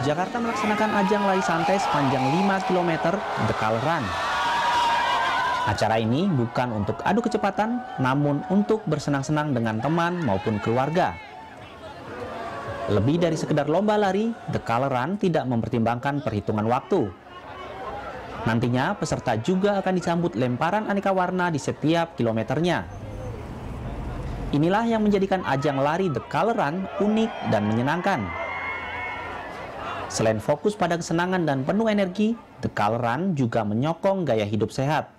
Jakarta melaksanakan ajang lari santai sepanjang 5 km The Color Run. Acara ini bukan untuk adu kecepatan, namun untuk bersenang-senang dengan teman maupun keluarga. Lebih dari sekedar lomba lari, The Color Run tidak mempertimbangkan perhitungan waktu. Nantinya, peserta juga akan disambut lemparan aneka warna di setiap kilometernya. Inilah yang menjadikan ajang lari The Color Run unik dan menyenangkan. Selain fokus pada kesenangan dan penuh energi, The Color Run juga menyokong gaya hidup sehat.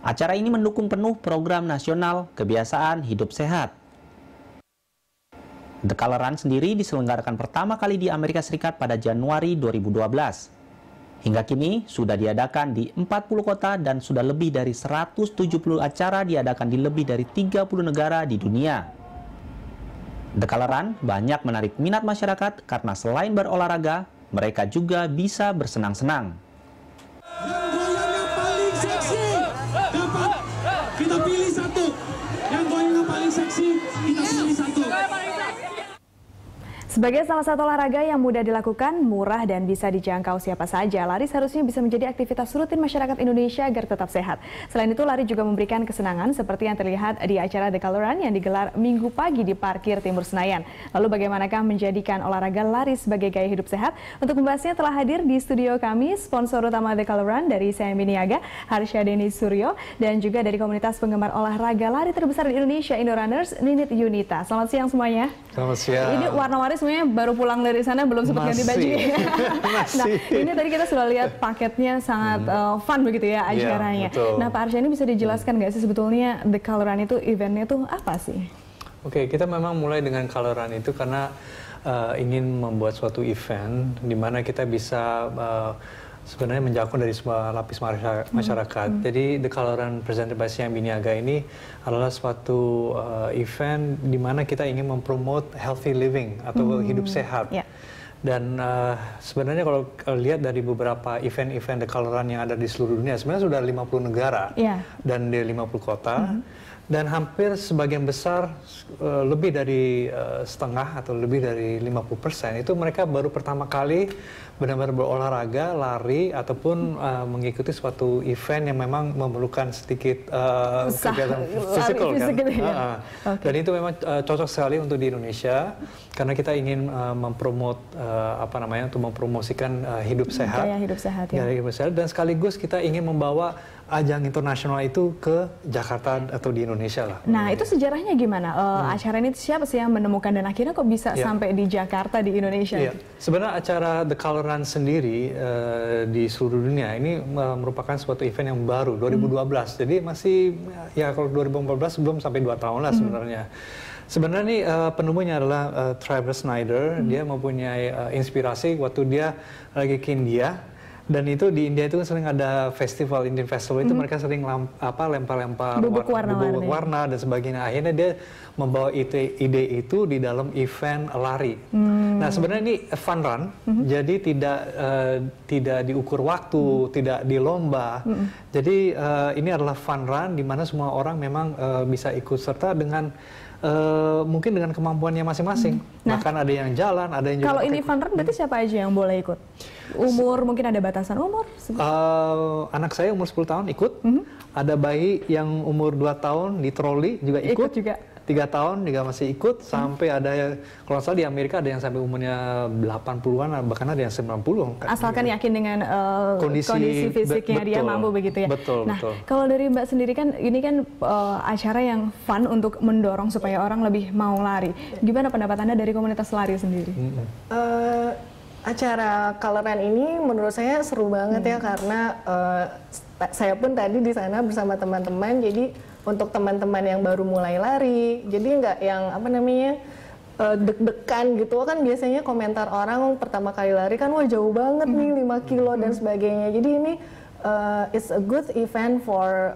Acara ini mendukung penuh program nasional kebiasaan hidup sehat. The Color Run sendiri diselenggarakan pertama kali di Amerika Serikat pada Januari 2012. Hingga kini sudah diadakan di 40 kota dan sudah lebih dari 170 acara diadakan di lebih dari 30 negara di dunia. The Color Run banyak menarik minat masyarakat karena selain berolahraga, mereka juga bisa bersenang-senang. Yang goyangnya paling seksi dapat kita pilih satu. Yang goyangnya paling seksi kita pilih satu. Sebagai salah satu olahraga yang mudah dilakukan, murah dan bisa dijangkau siapa saja, lari seharusnya bisa menjadi aktivitas rutin masyarakat Indonesia agar tetap sehat. Selain itu, lari juga memberikan kesenangan seperti yang terlihat di acara The Color Run yang digelar Minggu pagi di Parkir Timur Senayan. Lalu bagaimanakah menjadikan olahraga lari sebagai gaya hidup sehat? Untuk membahasnya telah hadir di studio kami, sponsor utama The Color Run dari CIMB Niaga, Harsha Deni Suryo, dan juga dari komunitas penggemar olahraga lari terbesar di Indonesia, Indorunners, Ninit Yunita. Selamat siang semuanya. Selamat siang. Ini warna-warni semuanya baru pulang dari sana, belum sempat ganti baju. Nah, ini tadi kita sudah lihat paketnya sangat fun begitu ya acaranya. Ya, nah, Pak Arsya, ini bisa dijelaskan nggak sih sebetulnya The Color Run itu eventnya tuh apa sih? Oke, kita memang mulai dengan Color Run itu karena ingin membuat suatu event di mana kita bisa sebenarnya menjangkau dari semua lapis masyarakat. Jadi The Color Run presented by CIMB Niaga ini adalah suatu event di mana kita ingin mempromote healthy living atau hidup sehat. Yeah. Dan sebenarnya kalau lihat dari beberapa event-event The Color Run yang ada di seluruh dunia, sebenarnya sudah 50 negara dan di 50 kota. Dan hampir sebagian besar, lebih dari setengah atau lebih dari 50% itu mereka baru pertama kali benar-benar berolahraga, lari, ataupun mengikuti suatu event yang memang memerlukan sedikit kegiatan fisikal kan. Dan itu memang cocok sekali untuk di Indonesia karena kita ingin untuk mempromosikan hidup sehat. Gaya hidup sehat ya. Gaya hidup sehat, dan sekaligus kita ingin membawa ajang internasional itu ke Jakarta atau di Indonesia lah. Nah, itu sejarahnya gimana? Acara ini siapa sih yang menemukan dan akhirnya kok bisa sampai di Jakarta, di Indonesia? Sebenarnya acara The Color Run sendiri di seluruh dunia ini merupakan suatu event yang baru, 2012. Jadi masih, ya kalau 2014 belum sampai 2 tahun lah sebenarnya. Sebenarnya nih penemunya adalah Travis Snyder. Dia mempunyai inspirasi waktu dia lagi ke India. Dan itu di India itu sering ada festival, Indian Festival itu mereka sering lempar-lempar bubuk warna dan sebagainya. Akhirnya dia membawa ide itu di dalam event lari. Nah, sebenarnya ini fun run, jadi tidak diukur waktu, tidak dilomba. Jadi ini adalah fun run di mana semua orang memang bisa ikut serta dengan mungkin dengan kemampuannya masing-masing. Bahkan ada yang jalan, ada yang juga kalau ini fun run berarti siapa aja yang boleh ikut? Umur, mungkin ada batasan umur? Anak saya umur 10 tahun ikut. Ada bayi yang umur 2 tahun di troli juga ikut juga. 3 tahun juga masih ikut. Sampai ada, kalau nggak salah di Amerika ada yang sampai umurnya 80-an, bahkan ada yang 90. Asalkan yakin dengan kondisi fisiknya dia mampu begitu ya. Betul, nah, kalau dari Mbak sendiri kan, ini kan acara yang fun untuk mendorong supaya orang lebih mau lari. Gimana pendapat Anda dari komunitas lari sendiri? Acara Color Run ini menurut saya seru banget ya, karena saya pun tadi di sana bersama teman-teman. Jadi untuk teman-teman yang baru mulai lari, jadi nggak yang deg-degan gitu kan. Biasanya komentar orang pertama kali lari kan, wah jauh banget nih 5 kilo dan sebagainya. Jadi ini it's a good event for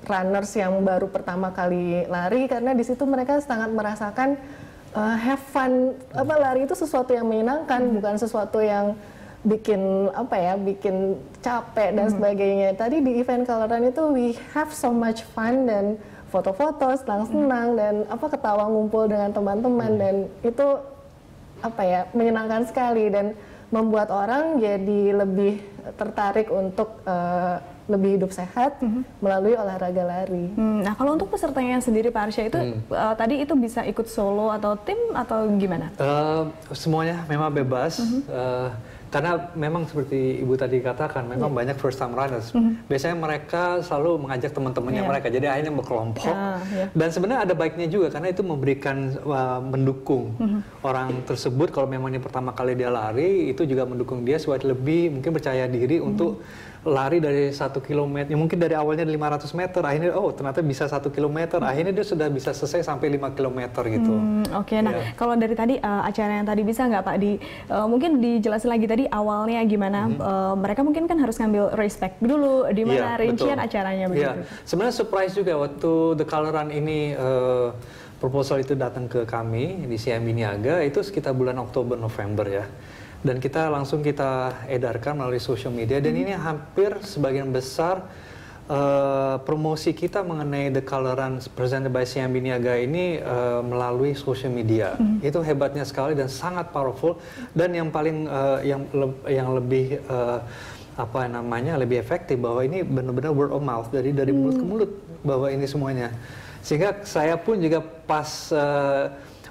runners yang baru pertama kali lari, karena di situ mereka sangat merasakan have fun. Lari itu sesuatu yang menyenangkan, bukan sesuatu yang bikin bikin capek dan sebagainya. Tadi di event Color Run itu we have so much fun, dan foto-foto, senang-senang, dan ketawa ngumpul dengan teman-teman, dan itu menyenangkan sekali. Dan membuat orang jadi lebih tertarik untuk lebih hidup sehat melalui olahraga lari. Nah, kalau untuk pesertanya sendiri Pak Arsya itu tadi itu bisa ikut solo atau tim atau gimana? Semuanya memang bebas. Karena memang seperti Ibu tadi katakan, memang banyak first time runners. Biasanya mereka selalu mengajak teman-temannya mereka, jadi akhirnya berkelompok. Dan sebenarnya ada baiknya juga, karena itu memberikan, mendukung orang tersebut. Kalau memang ini pertama kali dia lari, itu juga mendukung dia supaya lebih mungkin percaya diri untuk lari dari 1 kilometer, ya mungkin dari awalnya 500 meter, akhirnya ternyata bisa 1 kilometer, akhirnya dia sudah bisa selesai sampai 5 kilometer gitu. Oke, nah kalau dari tadi acara yang tadi bisa nggak Pak mungkin dijelasin lagi tadi awalnya gimana, mereka mungkin kan harus ngambil race pack dulu, di mana rincian acaranya begitu. Sebenarnya surprise juga waktu The Color Run ini proposal itu datang ke kami di CIMB Niaga, itu sekitar bulan Oktober November ya. Dan kita langsung kita edarkan melalui social media, dan ini hampir sebagian besar promosi kita mengenai The Color Run presented by CIMB Niaga ini melalui social media. Itu hebatnya sekali dan sangat powerful, dan yang paling yang lebih apa namanya lebih efektif bahwa ini benar-benar word of mouth dari mulut ke mulut bahwa ini semuanya. Sehingga saya pun juga pas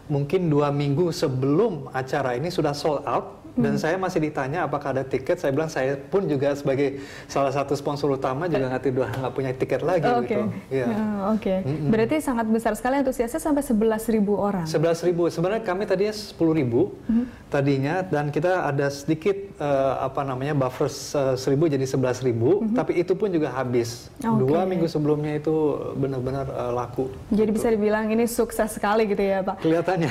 mungkin 2 minggu sebelum acara ini sudah sold out. Dan saya masih ditanya apakah ada tiket, saya bilang saya pun juga sebagai salah satu sponsor utama juga nggak punya tiket lagi gitu. Berarti sangat besar sekali antusiasnya sampai 11.000 orang. 11.000, sebenarnya kami tadinya 10.000 tadinya, dan kita ada sedikit buffer 1.000 jadi 11.000, tapi itu pun juga habis. 2 minggu sebelumnya itu benar-benar laku. Jadi bisa dibilang ini sukses sekali gitu ya Pak? Kelihatannya.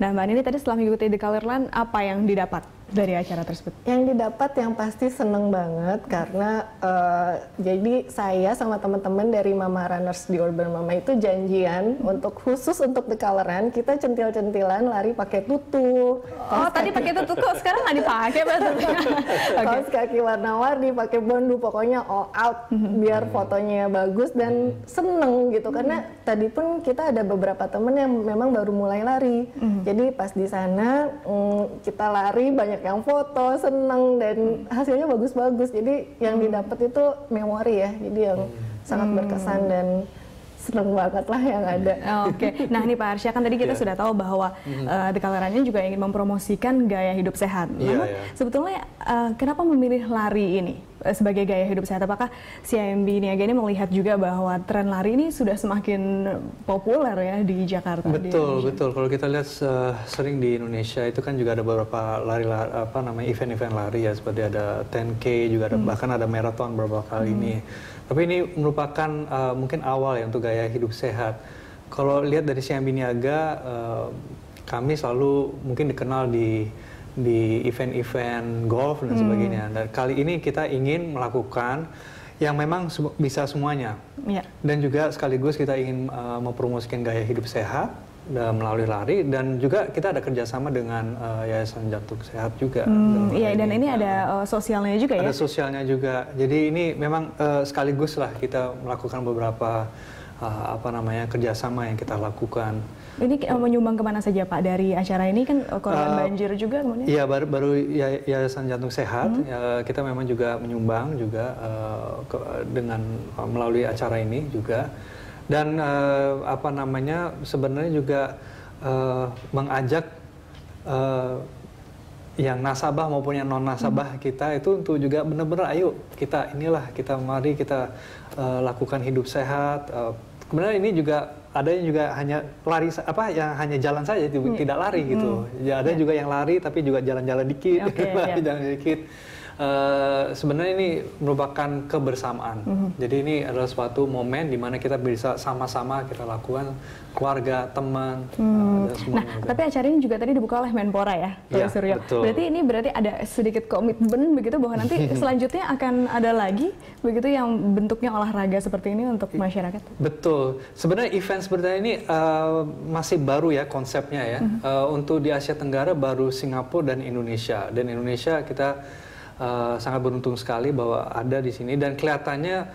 Nah Mbak Nini tadi setelah mengikuti The Color Run, apa yang didapat dari acara tersebut? Yang didapat yang pasti seneng banget karena jadi saya sama teman-teman dari Mama Runners di Urban Mama itu janjian untuk khusus untuk The Color Run kita centil-centilan lari pakai tutu. Tadi pakai tutu kok sekarang nggak dipakai maksudnya? Kaos kaki warna-warni, pakai bondu, pokoknya all out biar fotonya bagus dan seneng gitu. Karena tadi pun kita ada beberapa temen yang memang baru mulai lari. Jadi pas di sana kita lari, banyak yang foto, seneng, dan hasilnya bagus-bagus. Jadi yang didapat itu memori ya, jadi yang sangat berkesan dan seneng banget lah yang ada. Nah ini Pak Arsya, kan tadi kita sudah tahu bahwa The Color Run juga ingin mempromosikan gaya hidup sehat. Namun sebetulnya kenapa memilih lari ini sebagai gaya hidup sehat? Apakah CIMB Niaga ini melihat juga bahwa tren lari ini sudah semakin populer ya di Jakarta? Betul. Kalau kita lihat sering di Indonesia itu kan juga ada beberapa event-event lari ya, seperti ada 10K juga ada, bahkan ada marathon beberapa kali ini. Tapi ini merupakan mungkin awal ya untuk gaya hidup sehat. Kalau lihat dari CIMB Niaga, kami selalu mungkin dikenal di event-event golf dan sebagainya. Dan kali ini kita ingin melakukan yang memang bisa semuanya. Dan juga sekaligus kita ingin mempromosikan gaya hidup sehat melalui lari, dan juga kita ada kerjasama dengan Yayasan Jantung Sehat juga. Dan ini ada sosialnya juga ya? Ada sosialnya juga. Jadi ini memang sekaligus lah kita melakukan beberapa kerjasama yang kita lakukan. Ini menyumbang kemana saja Pak dari acara ini, kan korban banjir juga kemudian? Iya, baru Yayasan Jantung Sehat kita memang juga menyumbang juga dengan melalui acara ini juga. Dan sebenarnya juga mengajak yang nasabah maupun yang non nasabah kita itu untuk juga benar-benar ayo mari kita lakukan hidup sehat. Kemudian ini juga ada yang juga hanya lari hanya jalan saja tidak lari gitu. Ada juga yang lari tapi juga jalan-jalan dikit, jalan dikit. Sebenarnya ini merupakan kebersamaan. Jadi ini adalah suatu momen di mana kita bisa sama-sama kita lakukan, keluarga, teman, dan semuanya. Tapi acara ini juga tadi dibuka oleh Menpora ya, Pak Suryo. Betul. Berarti ada sedikit komitmen begitu bahwa nanti selanjutnya akan ada lagi begitu yang bentuknya olahraga seperti ini untuk masyarakat. Betul. Sebenarnya event seperti ini masih baru ya konsepnya ya. Untuk di Asia Tenggara baru Singapura dan Indonesia. Dan Indonesia kita sangat beruntung sekali bahwa ada di sini, dan kelihatannya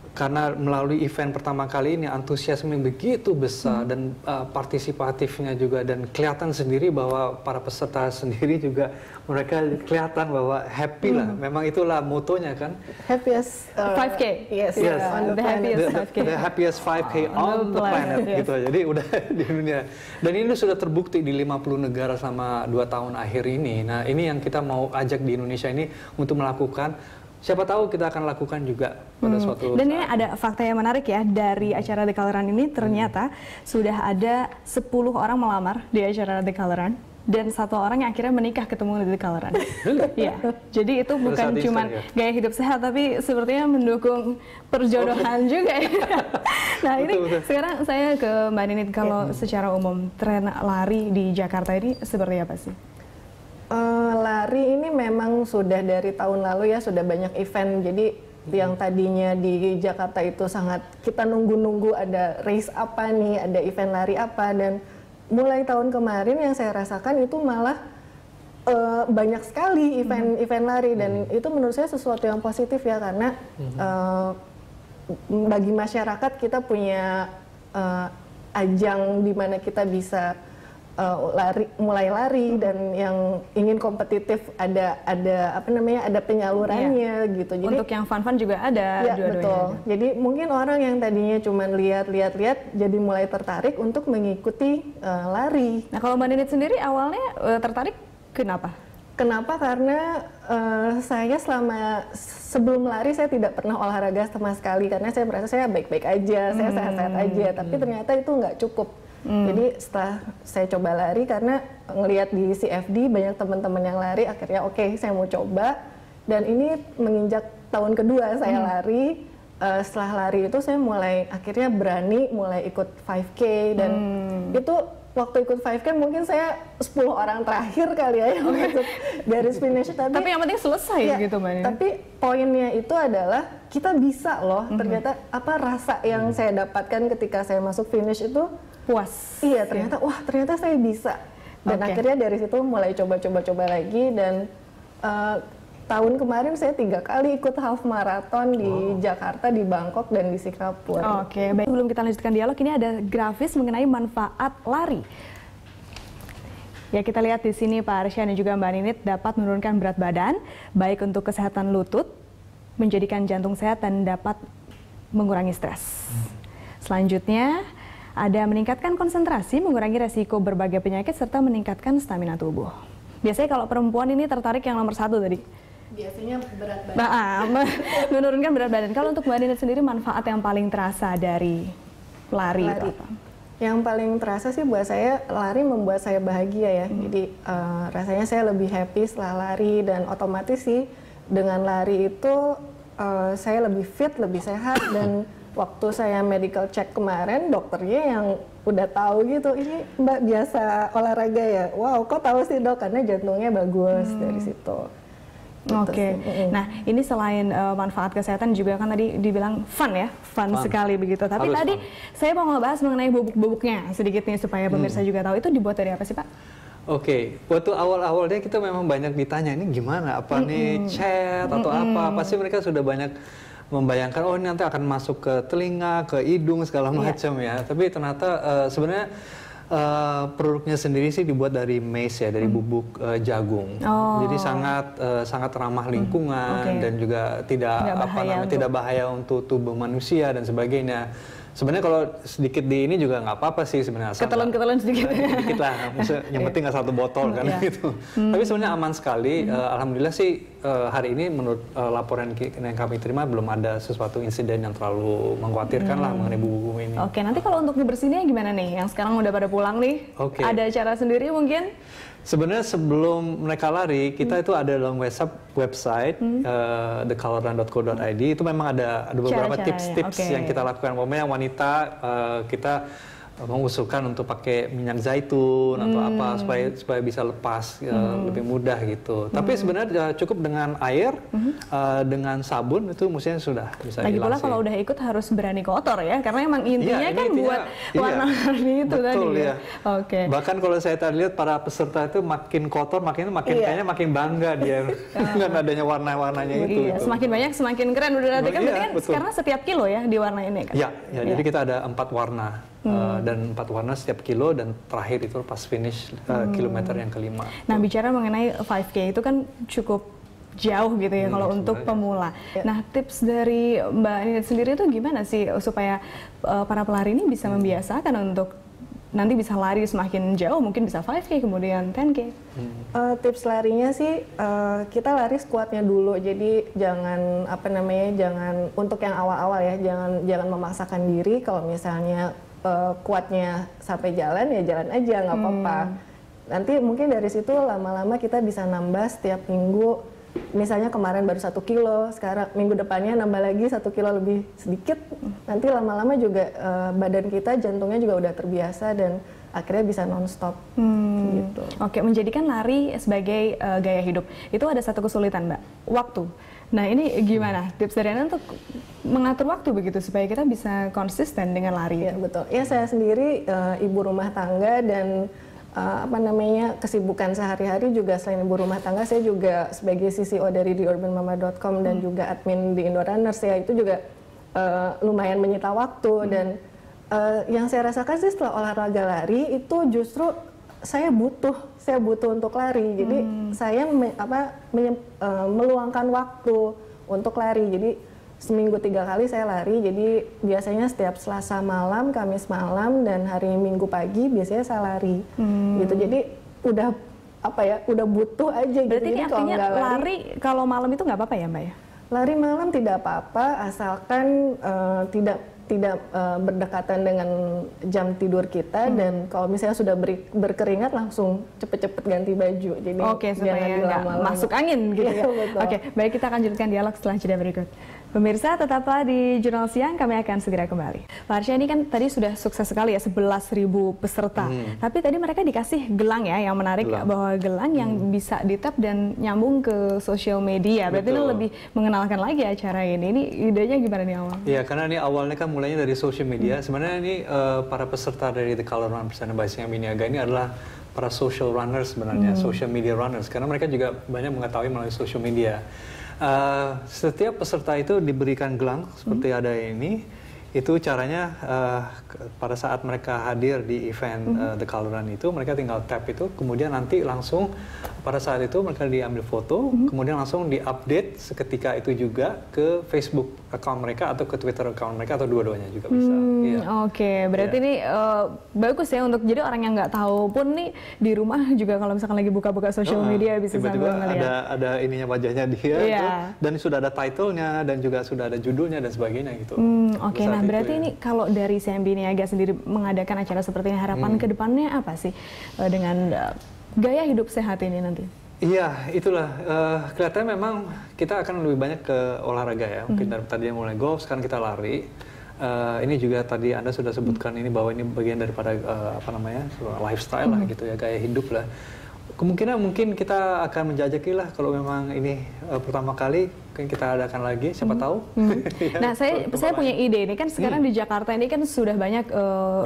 karena melalui event pertama kali ini antusiasme yang begitu besar dan partisipatifnya juga, dan kelihatan sendiri bahwa para peserta sendiri juga mereka kelihatan bahwa happy lah. Memang itulah motonya kan. Happiest 5K. Yes. On the happiest 5K. The happiest 5K on the planet yes. gitu. Jadi udah di dunia. Dan ini sudah terbukti di 50 negara selama 2 tahun akhir ini. Nah, ini yang kita mau ajak di Indonesia ini untuk melakukan. Siapa tahu kita akan lakukan juga pada suatu Dan ini ada fakta yang menarik ya, dari acara The Color Run ini ternyata sudah ada 10 orang melamar di acara The Color Run, dan 1 orang yang akhirnya menikah ketemu di The Color Run. Iya, jadi itu bukan cuma gaya hidup sehat, tapi sepertinya mendukung perjodohan juga ya. Nah ini sekarang saya ke Mbak Ninit, kalau secara umum tren lari di Jakarta ini seperti apa sih? Lari ini memang sudah dari tahun lalu ya, sudah banyak event. Jadi yang tadinya di Jakarta itu sangat kita nunggu-nunggu ada race apa nih, ada event lari apa, dan mulai tahun kemarin yang saya rasakan itu malah banyak sekali event lari, dan itu menurut saya sesuatu yang positif ya, karena bagi masyarakat kita punya ajang di mana kita bisa mulai lari, dan yang ingin kompetitif ada apa namanya, ada penyalurannya gitu. Jadi untuk yang fun-fun juga ada. Ya betul. Jadi mungkin orang yang tadinya cuma lihat jadi mulai tertarik untuk mengikuti lari. Nah kalau Mbak Ninit sendiri awalnya tertarik kenapa? Kenapa? Karena saya sebelum lari saya tidak pernah olahraga sama sekali, karena saya merasa saya baik-baik aja, saya sehat-sehat aja. Tapi ternyata itu nggak cukup. Jadi setelah saya coba lari, karena ngelihat di CFD banyak teman-teman yang lari, akhirnya oke, saya mau coba. Dan ini menginjak tahun kedua saya lari. Setelah lari itu saya akhirnya berani mulai ikut 5K, dan itu waktu ikut 5K mungkin saya 10 orang terakhir kali ya yang masuk garis finish. Tapi yang penting selesai ya, gitu Mbak Ninit. Tapi poinnya itu adalah kita bisa loh. Ternyata apa rasa yang saya dapatkan ketika saya masuk finish itu puas. Iya, ternyata saya bisa. Dan akhirnya dari situ mulai coba lagi, dan tahun kemarin saya 3 kali ikut half marathon di Jakarta, di Bangkok, dan di Singapura. Oke, baik. Sebelum kita lanjutkan dialog, ini ada grafis mengenai manfaat lari. Ya, kita lihat di sini Pak Arsya dan juga Mbak Ninit dapat menurunkan berat badan, baik untuk kesehatan lutut, menjadikan jantung sehat, dan dapat mengurangi stres. Selanjutnya, ada meningkatkan konsentrasi, mengurangi resiko berbagai penyakit, serta meningkatkan stamina tubuh. Biasanya kalau perempuan ini tertarik yang nomor 1 tadi. Biasanya berat badan. Menurunkan berat badan. Kalau untuk Mbak Ninit sendiri, manfaat yang paling terasa dari lari itu apa? Yang paling terasa sih buat saya, lari membuat saya bahagia ya. Jadi rasanya saya lebih happy setelah lari, dan otomatis sih dengan lari itu saya lebih fit, lebih sehat. Dan waktu saya medical check kemarin, dokternya yang udah tahu gitu, ini Mbak biasa olahraga ya? Wow, kok tahu sih Dok? Karena jantungnya bagus dari situ. Oke. Nah, ini selain manfaat kesehatan juga kan tadi dibilang fun ya, fun sekali begitu. Tapi tadi saya mau ngebahas mengenai bubuk-bubuknya sedikit nih supaya pemirsa juga tahu, itu dibuat dari apa sih Pak? Oke, waktu awal-awalnya kita memang banyak ditanya, ini gimana? Apa nih cat atau apa? Pasti mereka sudah banyak membayangkan, oh ini nanti akan masuk ke telinga, ke hidung, segala macam ya. Tapi ternyata sebenarnya produknya sendiri sih dibuat dari maize ya, dari bubuk jagung. Jadi sangat ramah lingkungan dan juga tidak bahaya untuk tubuh manusia dan sebagainya. Sebenarnya kalau sedikit di ini juga nggak apa-apa sih sebenarnya. Ketelan sedikit. Sedikit lah, maksudnya yang penting nggak 1 botol kan gitu. Tapi sebenarnya aman sekali. Alhamdulillah sih hari ini menurut laporan yang kami terima belum ada sesuatu insiden yang terlalu mengkhawatirkan lah mengenai bubuk ini. Oke, nanti kalau untuk ngebersihinnya gimana nih? Yang sekarang udah pada pulang nih, ada cara sendiri mungkin? Sebenarnya sebelum mereka lari, kita itu ada dalam website thecolorrun.co.id, itu memang ada beberapa tips-tips yang kita lakukan. Pokoknya yang wanita kita mengusulkan untuk pakai minyak zaitun atau apa supaya bisa lepas lebih mudah gitu. Tapi sebenarnya cukup dengan air, dengan sabun itu mestinya sudah bisa hilang. Lagi pula kalau udah ikut harus berani kotor ya, karena emang intinya kan buat warna-warni itu betul, tadi. Ya. Oke. Bahkan kalau saya tadi lihat para peserta itu makin kotor, kayaknya makin bangga dia dengan adanya warna-warnanya itu. Iya, semakin banyak semakin keren. Udah kan berarti kan karena setiap kilo ya diwarnainnya kan. Ya, jadi kita ada 4 warna. Dan 4 warna setiap kilo, dan terakhir itu pas finish kilometer yang kelima. Nah, bicara mengenai 5K itu kan cukup jauh gitu ya kalau untuk pemula. Nah, tips dari Mbak Ninit sendiri itu gimana sih supaya para pelari ini bisa membiasakan untuk nanti bisa lari semakin jauh, mungkin bisa 5K kemudian 10K? Tips larinya sih kita lari squatnya dulu, jadi jangan jangan untuk yang awal-awal ya, jangan memaksakan diri. Kalau misalnya kuatnya sampai jalan ya jalan aja, nggak apa-apa. Nanti mungkin dari situ lama-lama kita bisa nambah setiap minggu. Misalnya kemarin baru 1 kilo, sekarang minggu depannya nambah lagi 1 kilo lebih sedikit. Nanti lama-lama juga badan kita, jantungnya juga udah terbiasa dan akhirnya bisa non-stop. Gitu. Oke, menjadikan lari sebagai gaya hidup. Itu ada satu kesulitan, Mbak, waktu. Nah, ini gimana tips dari Anda untuk mengatur waktu begitu supaya kita bisa konsisten dengan lari? Ya, betul. Ya, saya sendiri ibu rumah tangga dan kesibukan sehari-hari juga. Selain ibu rumah tangga, saya juga sebagai CCO dari theurbanmama.com dan juga admin di Indo Runners ya, itu juga lumayan menyita waktu. Dan yang saya rasakan sih setelah olahraga lari itu justru saya butuh untuk lari. Jadi saya meluangkan waktu untuk lari. Jadi seminggu 3 kali saya lari. Jadi biasanya setiap Selasa malam, Kamis malam, dan hari Minggu pagi biasanya saya lari. Gitu. Jadi udah butuh aja. Berarti gitu. ini artinya lari kalau malam itu nggak apa-apa ya, Mbak ya? Lari malam tidak apa-apa asalkan tidak berdekatan dengan jam tidur kita, dan kalau misalnya sudah berkeringat langsung cepet-cepet ganti baju. Jadi supaya nggak masuk angin gitu ya. Oke, baik, kita akan lanjutkan dialog setelah jeda berikut. Pemirsa, tetaplah di Jurnal Siang, kami akan segera kembali. Pak Arsya, ini kan tadi sudah sukses sekali ya, 11.000 peserta. Tapi tadi mereka dikasih gelang ya, yang menarik bahwa gelang yang bisa di-tap dan nyambung ke sosial media. Berarti ini lebih mengenalkan lagi acara ini. Ini idenya gimana nih awal? Iya, karena ini awalnya kan mulainya dari social media. Sebenarnya ini para peserta dari The Color Run Persana by Siang Biniaga ini adalah para social runners sebenarnya, social media runners. Karena mereka juga banyak mengetahui melalui social media. Setiap peserta itu diberikan gelang seperti ada ini. Itu caranya pada saat mereka hadir di event The Color Run itu, mereka tinggal tap itu, kemudian nanti langsung pada saat itu mereka diambil foto, kemudian langsung diupdate seketika itu juga ke Facebook account mereka atau ke Twitter account mereka, atau dua-duanya juga bisa. Oke, berarti ini bagus ya untuk jadi orang yang nggak tahu pun nih di rumah juga kalau misalkan lagi buka-buka social media bisa sambil ngeliat. ada ininya wajahnya dia, dan sudah ada title-nya dan juga sudah ada judulnya dan sebagainya gitu. Oke, nah berarti ini kalau dari Siang Biniaga sendiri mengadakan acara seperti ini, harapan ke depannya apa sih dengan gaya hidup sehat ini nanti? Iya, itulah. Kelihatannya memang kita akan lebih banyak ke olahraga ya. Mungkin dari tadi yang mulai golf, sekarang kita lari. Ini juga tadi Anda sudah sebutkan ini bahwa ini bagian daripada lifestyle lah gitu ya, gaya hidup lah. Kemungkinan mungkin kita akan menjajaki lah kalau memang ini pertama kali kita adakan lagi, siapa tahu. Nah, saya punya ide ini kan sekarang di Jakarta ini kan sudah banyak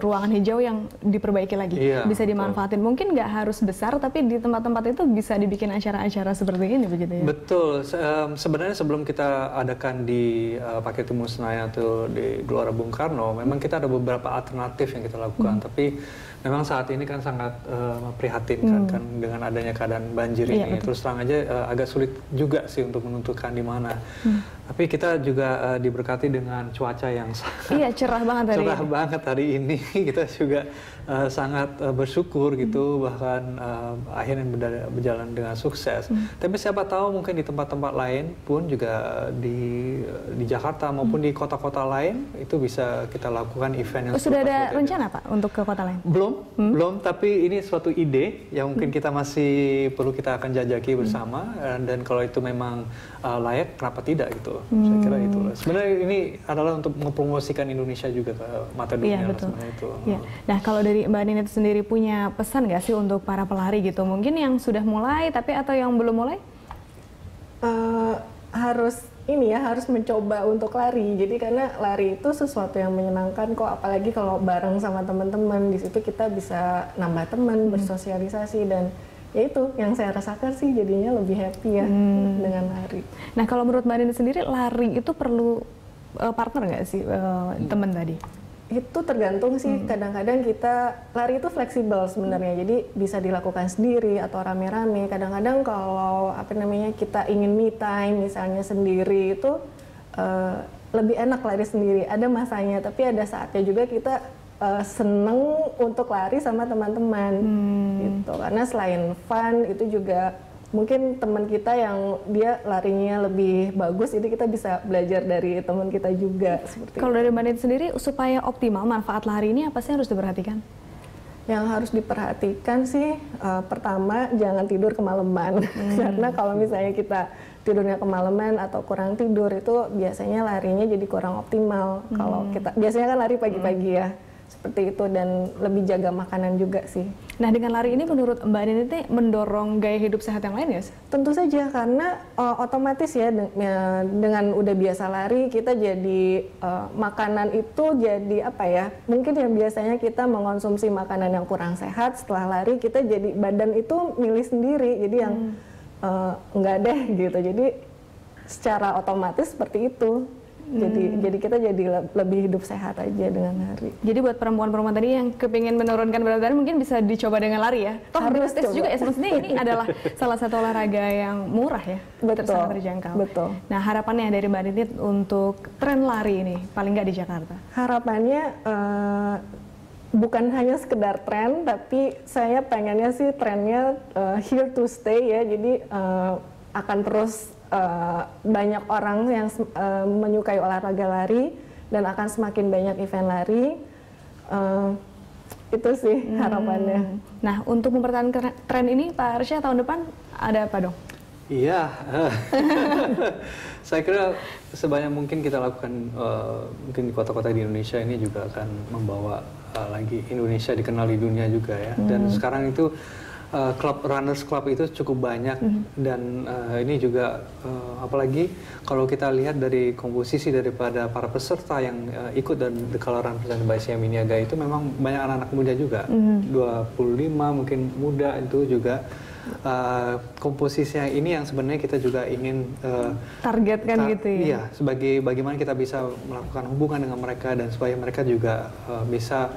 ruangan hijau yang diperbaiki lagi, bisa dimanfaatin. Mungkin nggak harus besar, tapi di tempat-tempat itu bisa dibikin acara-acara seperti ini begitu ya. Betul. Sebenarnya sebelum kita adakan di Pakai Timur Senayan atau di Gelora Bung Karno, memang kita ada beberapa alternatif yang kita lakukan. Tapi memang saat ini kan sangat memprihatinkan kan dengan adanya keadaan banjir ini. Terus terang aja agak sulit juga sih untuk menentukan di mana. Tapi kita juga diberkati dengan cuaca yang sangat cerah banget hari ini. Kita juga sangat bersyukur gitu, bahkan akhirnya berjalan dengan sukses. Tapi siapa tahu mungkin di tempat-tempat lain pun juga di Jakarta maupun di kota-kota lain itu bisa kita lakukan event yang sudah ada rencana Pak untuk ke kota lain? Belum, tapi ini suatu ide yang mungkin kita masih perlu kita akan jajaki bersama, dan kalau itu memang layak, kenapa tidak gitu. gitu. Saya kira itu. Sebenarnya ini adalah untuk mempromosikan Indonesia juga ke mata dunia. Iya, betul. Sebenarnya itu. Iya. Nah, kalau dari Mbak Nini itu sendiri punya pesan nggak sih untuk para pelari gitu? Mungkin yang sudah mulai tapi atau yang belum mulai? Harus mencoba untuk lari. Jadi karena lari itu sesuatu yang menyenangkan kok, apalagi kalau bareng sama teman-teman. Di situ kita bisa nambah teman, bersosialisasi, dan ya itu yang saya rasakan sih, jadinya lebih happy ya dengan lari. Nah, kalau menurut Mbak Nini sendiri lari itu perlu partner nggak sih teman tadi? Itu tergantung sih, kadang-kadang kita lari itu fleksibel sebenarnya, jadi bisa dilakukan sendiri atau rame-rame. Kadang-kadang kalau kita ingin me time misalnya sendiri itu lebih enak lari sendiri, ada masanya, tapi ada saatnya juga kita seneng untuk lari sama teman-teman gitu, karena selain fun itu juga mungkin teman kita yang dia larinya lebih bagus, itu kita bisa belajar dari teman kita juga. Kalau dari Mbak Nini sendiri, supaya optimal manfaat lari ini apa sih yang harus diperhatikan? Yang harus diperhatikan sih, pertama jangan tidur kemalaman. Karena kalau misalnya kita tidurnya kemalaman atau kurang tidur, itu biasanya larinya jadi kurang optimal. Kalau kita biasanya kan lari pagi-pagi ya, seperti itu, dan lebih jaga makanan juga sih. Nah, dengan lari ini menurut Mbak Nini mendorong gaya hidup sehat yang lain ya? Tentu saja, karena otomatis ya dengan udah biasa lari, kita jadi makanan itu jadi apa ya, mungkin yang biasanya kita mengonsumsi makanan yang kurang sehat, setelah lari kita jadi badan itu milih sendiri, jadi yang enggak deh gitu, jadi secara otomatis seperti itu. Jadi kita jadi lebih hidup sehat aja dengan lari. Jadi buat perempuan-perempuan tadi yang kepingin menurunkan berat badan mungkin bisa dicoba dengan lari ya. Toh Harus gratis juga ya, maksudnya ini adalah salah satu olahraga yang murah ya, sangat terjangkau. Betul. Nah, harapannya dari Mbak Nini untuk tren lari ini paling nggak di Jakarta? Harapannya bukan hanya sekedar tren, tapi saya pengennya sih trennya here to stay ya. Jadi akan terus banyak orang yang menyukai olahraga lari dan akan semakin banyak event lari. Itu sih harapannya. Nah, untuk mempertahankan tren ini, Pak Arsya, tahun depan ada apa dong? Iya, saya kira sebanyak mungkin kita lakukan, mungkin di kota-kota di Indonesia ini juga akan membawa lagi Indonesia dikenal di dunia juga ya. Dan sekarang itu runners club itu cukup banyak, dan ini juga apalagi kalau kita lihat dari komposisi daripada para peserta yang ikut dan The Color Run presented by Siam Niaga itu memang banyak anak-anak muda juga, 25 mungkin muda itu juga. Komposisinya ini yang sebenarnya kita juga ingin targetkan gitu ya. Iya, sebagai bagaimana kita bisa melakukan hubungan dengan mereka dan supaya mereka juga bisa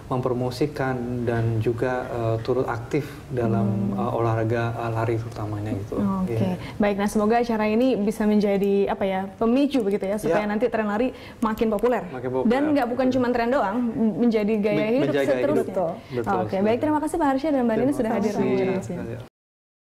mempromosikan dan juga turut aktif dalam olahraga lari terutamanya gitu. Oke. Baik, nah semoga acara ini bisa menjadi apa ya, pemicu begitu ya supaya nanti tren lari makin populer. Dan bukan cuma tren doang, menjadi gaya hidup seterusnya. Betul. Oke, baik, terima kasih Pak Arsya dan Mbak Nini sudah hadir.